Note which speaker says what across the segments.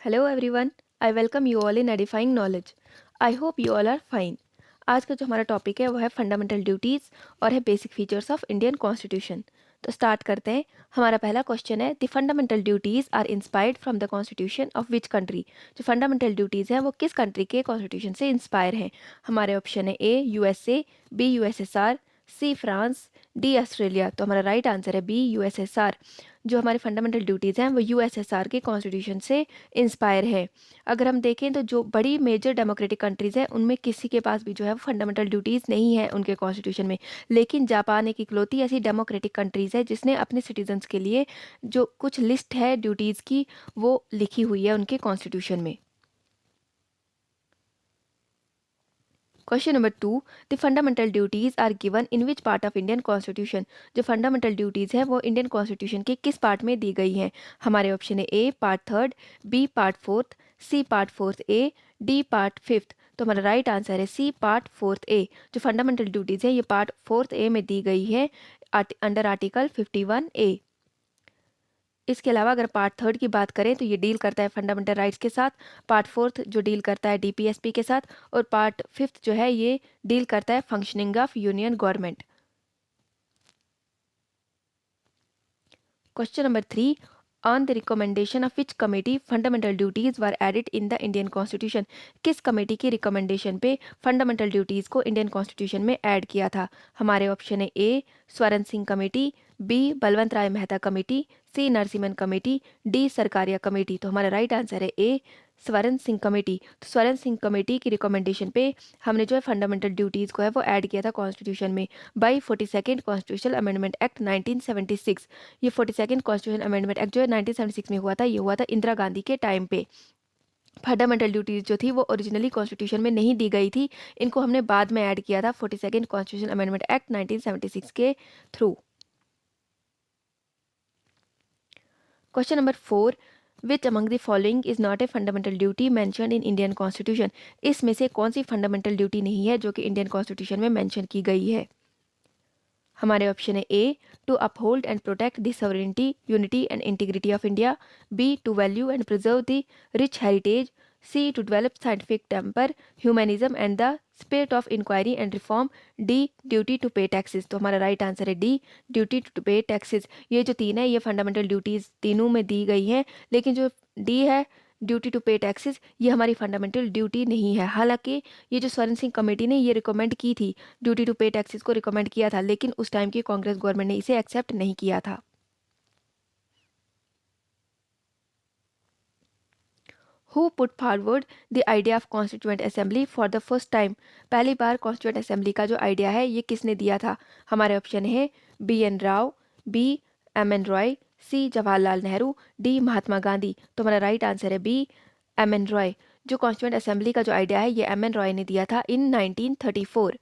Speaker 1: Hello everyone, I welcome you all in edifying knowledge. I hope you all are fine. आज का जो हमारा topic है वो है फंडामेंटल ड्यूटीज़ और है basic features of Indian constitution. तो स्टार्ट करते हैं। हमारा पहला क्वेश्चन है, the fundamental duties are inspired from the constitution of which country. जो फंडामेंटल ड्यूटीज़ हैं वो किस कंट्री के कॉन्स्टिट्यूशन से इंस्पायर हैं। हमारे ऑप्शन है A USA, B USSR, C France, D Australia. तो हमारा राइट आंसर है बी यूएसएसआर। जो हमारी फंडामेंटल ड्यूटीज़ हैं वो यूएसएसआर के कॉन्स्टिट्यूशन से इंस्पायर है। अगर हम देखें तो जो बड़ी मेजर डेमोक्रेटिक कंट्रीज़ हैं उनमें किसी के पास भी जो है वो फंडामेंटल ड्यूटीज़ नहीं है उनके कॉन्स्टिट्यूशन में, लेकिन जापान एक इकलौती ऐसी डेमोक्रेटिक कंट्रीज़ है जिसने अपने सिटीजन्स के लिए जो कुछ लिस्ट है ड्यूटीज़ की वो लिखी हुई है उनके कॉन्स्टिट्यूशन में। Question number 2, the fundamental duties are given in which part of Indian constitution. जो फंडामेंटल ड्यूटीज़ है वो इंडियन कॉन्स्टिट्यूशन के किस पार्ट में दी गई हैं। हमारे ऑप्शन है A part third, B part fourth, C part fourth A, D part fifth. तो हमारा राइट आंसर है सी पार्ट फोर्थ ए। जो फंडामेंटल ड्यूटीज़ है ये पार्ट फोर्थ ए में दी गई है अंडर आर्टिकल 51 ए। इसके अलावा अगर पार्ट थर्ड की बात करें तो ये डील करता है फंडामेंटल राइट्स के साथ, पार्ट फोर्थ जो डील करता है डीपीएसपी के साथ, और पार्ट फिफ्थ जो है ये डील करता है functioning of union government. Question number 3, on the recommendation of which committee fundamental duties were added in the Indian constitution. किस कमेटी की रिकमेंडेशन पे फंडामेंटल ड्यूटीज को इंडियन कॉन्स्टिट्यूशन में ऐड किया था। हमारे ऑप्शन है A Swaran Singh committee, B Balwant Rai Mehta committee, C Narasimhan committee, D Sarkaria committee. तो हमारा राइट आंसर है ए स्वरण सिंह कमेटी। तो स्वरण सिंह कमेटी की रिकमेंडेशन पे हमने जो है फंडामेंटल ड्यूटीज़ को है वो ऐड किया था कॉन्स्टिट्यूशन में by 42nd constitutional amendment act 1976। ये 42nd कॉन्स्टिट्यूशन अमेंडमेंट एक्ट जो है 1976 में हुआ था, ये हुआ था इंदिरा गांधी के टाइम पे। फंडामेंटल ड्यूटीज़ जो थी वो ओरिजिनली कॉन्स्टिट्यूशन में नहीं दी गई थी, इनको हमने बाद में ऐड किया था 42nd कॉन्स्टिट्यूशन अमेंडमेंट एक्ट 1976 के through. Question number 4, which among the following is not a fundamental duty mentioned in Indian constitution. इसमें से कौन सी फंडामेंटल ड्यूटी नहीं है जो कि इंडियन कॉन्स्टिट्यूशन में मेंशन की गई है। हमारे ऑप्शन है A to uphold and protect the sovereignty, unity and integrity of India, B to value and preserve the rich heritage, C to develop scientific temper, humanism and the spirit of inquiry and reform, D duty to pay taxes. तो हमारा right answer है D duty to pay taxes. ये जो तीन है ये fundamental duties तीनों में दी गई हैं, लेकिन जो डी है ड्यूटी टू पे टैक्सेस ये हमारी फंडामेंटल ड्यूटी नहीं है। हालांकि ये जो स्वर्ण सिंह कमेटी ने ये रिकमेंड की थी, ड्यूटी टू पे टैक्सेस को रिकमेंड किया था, लेकिन उस टाइम की कांग्रेस गवर्नमेंट ने इसे एक्सेप्ट नहीं किया था। Who put forward the idea of constituent assembly for the first time. पहली बार कॉन्स्टिट्यूएंट असेंबली का जो आइडिया है ये किसने दिया था। हमारे ऑप्शन है B N Rao, B M N Roy, C Jawaharlal Nehru, D Mahatma Gandhi. तो हमारा राइट आंसर है बी एम एन रॉय। जो कॉन्स्टिट्यूएंट असेंबली का जो आइडिया है ये एम एन रॉय ने दिया था इन 1934,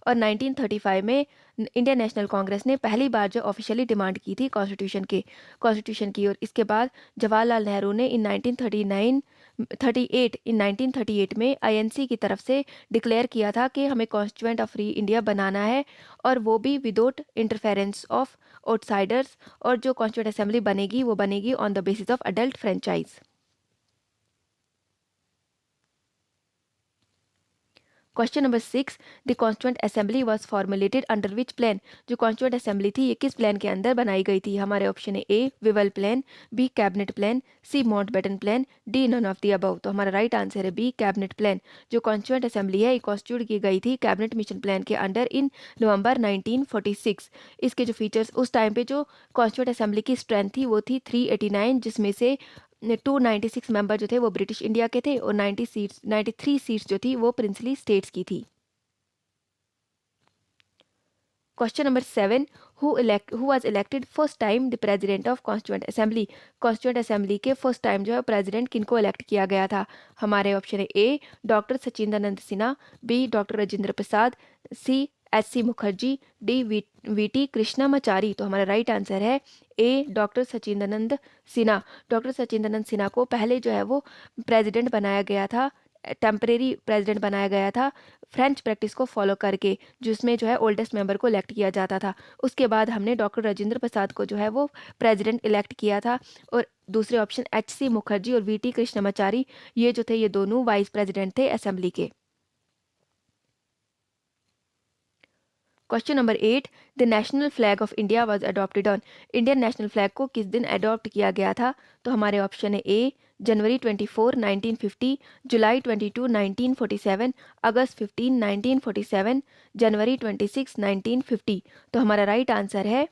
Speaker 1: और 1935 में इंडियन नेशनल कांग्रेस ने पहली बार जो ऑफिशियली डिमांड की थी कॉन्स्टिट्यूशन की, और इसके बाद जवाहरलाल नेहरू ने इन 1938 में आईएनसी की तरफ से डिक्लेयर किया था कि हमें कॉन्स्टिट्यूएंट ऑफ फ्री इंडिया बनाना है, और वो भी विदाउट इंटरफेरेंस ऑफ आउटसाइडर्स, और जो कॉन्स्टिट्यूएंट असेंबली बनेगी वो बनेगी on the basis of adult franchise. Question number 6, the constituent assembly was formulated under which plan. जो कॉन्स्टिट्यूएंट असेंबली थी ये किस प्लान के अंदर बनाई गई थी। हमारे ऑप्शन है A Wavell plan, B cabinet plan, C Mountbatten plan, D none of the above. तो हमारा राइट आंसर है बी कैबिनेट प्लान। जो कॉन्स्टिट्यूएंट असेंबली है ये कॉन्स्टिट्यूट की गई थी कैबिनेट मिशन प्लान के अंडर इन नवंबर 1946। इसके जो फीचर्स उस टाइम पे जो कॉन्स्टिट्यूएंट असेंबली की स्ट्रेंथ थी वो थी 389, जिसमें से 296 मेंबर जो थे वो ब्रिटिश इंडिया के थे, और 93 सीट्स जो थी वो प्रिंसली स्टेट्स की थी। Question number 7, who was elected first time the president of constituent assembly. Constituent assembly के फर्स्ट टाइम जो है प्रेसिडेंट किनको इलेक्ट किया गया था। हमारे ऑप्शन है A doctor Sachchidananda Sinha, B doctor Rajendra Prasad, C H C Mukherjee, D V T Krishnamachari. तो हमारा राइट आंसर है A doctor Sachchidananda Sinha. Doctor Sachchidananda Sinha को पहले जो है वो प्रेसिडेंट बनाया गया था टेम्परेरी प्रेसिडेंट बनाया गया था फ्रेंच प्रैक्टिस को फॉलो करके, जिसमें जो है ओल्डेस्ट मेंबर को इलेक्ट किया जाता था। उसके बाद हमने डॉक्टर राजेंद्र प्रसाद को जो है वो प्रेसिडेंट इलेक्ट किया था। और दूसरे ऑप्शन HC मुखर्जी और VT कृष्णमाचारी, ये जो थे ये दोनों वाइस प्रेसिडेंट थे असेंबली के। Question number 8, the national flag of India was adopted on. Indian national flag को किस दिन अडॉप्ट किया गया था? तो हमारे ऑप्शन है ए जनवरी 24 1950, जुलाई 22 1947, अगस्त 15 1947, जनवरी 26 1950। तो हमारा राइट आंसर है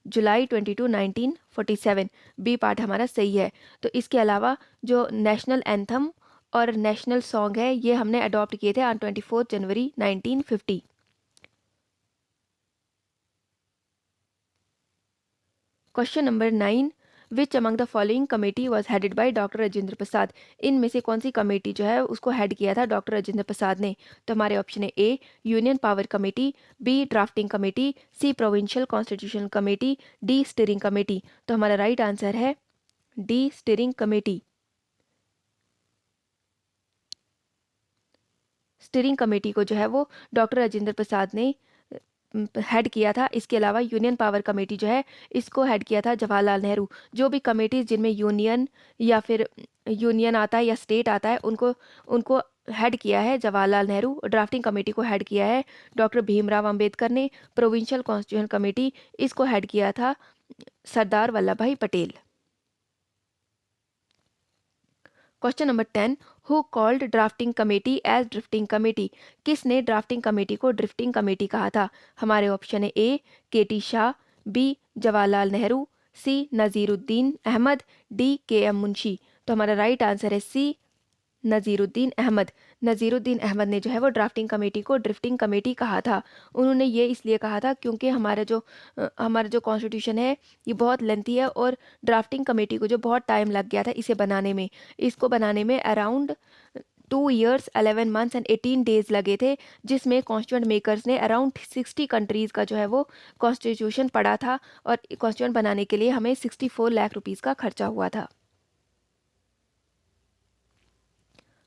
Speaker 1: जुलाई 22 1947, बी पार्ट हमारा सही है। तो इसके अलावा जो नेशनल एंथम और नेशनल सॉन्ग है ये हमने अडॉप्ट किए थे ऑन 24 जनवरी 1950। Question number 9, which among the following committee was headed by doctor Rajendra Prasad. इनमें से कौन सी कमेटी जो है उसको हेड किया था डॉक्टर राजेंद्र प्रसाद ने? तो हमारे ऑप्शन है A union power committee, B drafting committee, C provincial constitutional committee, D steering committee. तो हमारा राइट आंसर है D steering committee. Steering committee को जो है वो डॉक्टर राजेंद्र प्रसाद ने हेड किया था। इसके अलावा यूनियन पावर कमेटी जो है इसको हेड किया था जवाहरलाल नेहरू। जो भी कमेटीज जिनमें यूनियन या फिर यूनियन आता है या स्टेट आता है उनको उनको हेड किया है जवाहरलाल नेहरू। ड्राफ्टिंग कमेटी को हेड किया है डॉक्टर भीमराव अंबेडकर ने। प्रोविंशियल कॉन्स्टिट्यूशन कमेटी इसको हेड किया था Sardar Vallabh Bhai Patel. Question number 10, who called drafting committee as drifting committee. किसने ड्राफ्टिंग कमेटी को ड्रिफ्टिंग कमेटी कहा था? हमारे ऑप्शन है A KT Shah, B Jawaharlal Nehru, C Naziruddin Ahmad, D KM Munshi. तो हमारा राइट आंसर है सी नज़ीरुद्दीन अहमद। नज़ीरुद्दीन अहमद ने जो है वो ड्राफ्टिंग कमेटी को ड्रिफ्टिंग कमेटी कहा था। उन्होंने ये इसलिए कहा था क्योंकि हमारा जो कॉन्स्टिट्यूशन है ये बहुत लेंथी है और ड्राफ्टिंग कमेटी को जो बहुत टाइम लग गया था इसे बनाने में। इसको बनाने में around 2 years 11 months and 18 days लगे थे, जिसमें कॉन्स्टिट्यूंट मेकर्स ने अराउंड 60 कंट्रीज़ का जो है वो कॉन्स्टिट्यूशन पढ़ा था और कॉन्स्टिट्यूंट बनाने के लिए हमें 64 लाख रुपीज़ का खर्चा हुआ था।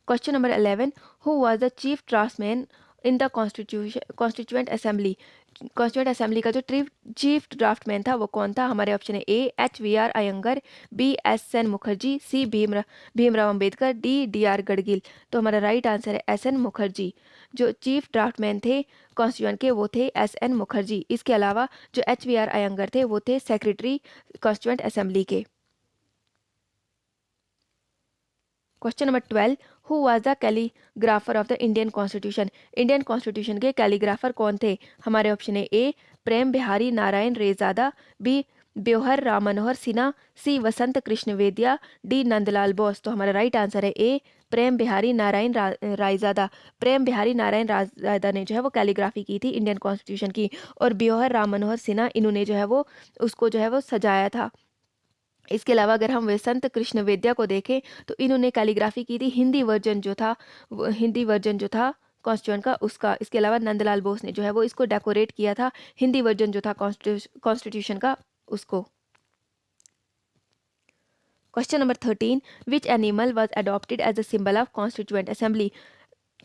Speaker 1: Question number 11, who was the chief draughtsman in the constituent assembly. Constituent assembly का जो चीफ ड्राफ्टमैन था वो कौन था? हमारे ऑप्शन है A HVR Iyengar, B SN Mukherjee, C Bhimrao Ambedkar, D DR Gadgil. तो हमारा राइट आंसर है SN मुखर्जी। जो चीफ ड्राफ्टमैन थे कॉन्स्टिट्यूएंट के वो थे SN मुखर्जी। इसके अलावा जो HVR अयंगर थे वो थे सेक्रेटरी कॉन्स्टिट्यूएंट असेंबली के। Question number 12, who was the calligrapher of the Indian constitution. Indian constitution के कैलीग्राफर कौन थे? हमारे ऑप्शन है ए प्रेम बिहारी नारायण रेजादा, बी ब्योहर राम मनोहर सिन्हा, सी वसंत कृष्ण वेदिया, डी नंदलाल बोस। तो हमारा राइट आंसर है ए प्रेम बिहारी नारायण रायजादा। प्रेम बिहारी नारायण रायजादा ने जो है वो कैलीग्राफी की थी इंडियन कॉन्स्टिट्यूशन की, और ब्योहर राम मनोहर सिन्हा इन्होंने जो है वो उसको जो है वो सजाया था। इसके अलावा अगर हम वसंत कृष्ण वेद्या को देखें तो इन्होंने कैलीग्राफी की थी हिंदी वर्जन जो था कॉन्स्टिट्यूशन का उसका। इसके अलावा नंदलाल बोस ने जो है वो इसको डेकोरेट किया था हिंदी वर्जन जो था कॉन्स्टिट्यूशन का उसको। Question number 13, which animal was adopted as a symbol of constituent assembly.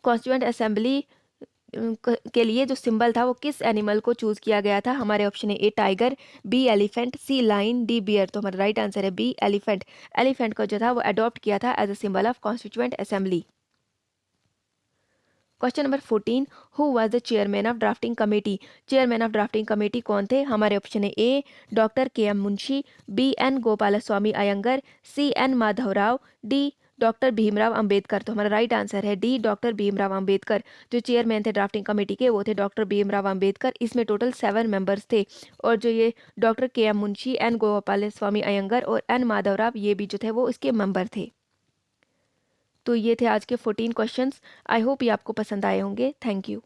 Speaker 1: Constituent assembly के लिए जो सिंबल था वो किस एनिमल को चूज किया गया था? हमारे ऑप्शन है A tiger, B elephant, C lion, D bear. तो हमारा राइट आंसर है बी एलिफेंट। एलिफेंट को जो था वो अडॉप्ट किया था as a symbol of constituent assembly. Question number 14, who was the chairman of drafting committee. Chairman of drafting committee कौन थे? हमारे ऑप्शन है A doctor KM Munshi, B N Gopalaswami Ayyangar, C N Madhavrao, D doctor Bhimrao Ambedkar. तो हमारा राइट आंसर है D doctor Bhimrao Ambedkar. जो chairman थे drafting committee के वो थे डॉक्टर भीमराव अंबेडकर। इसमें टोटल 7 मेंबर्स थे, और जो ये doctor KM Munshi, N Gopalaswami Ayyangar और N माधवराव ये भी जो थे वो इसके मेंबर थे। तो ये थे आज के 14 क्वेश्चंस। आई होप ये आपको पसंद आए होंगे। Thank you.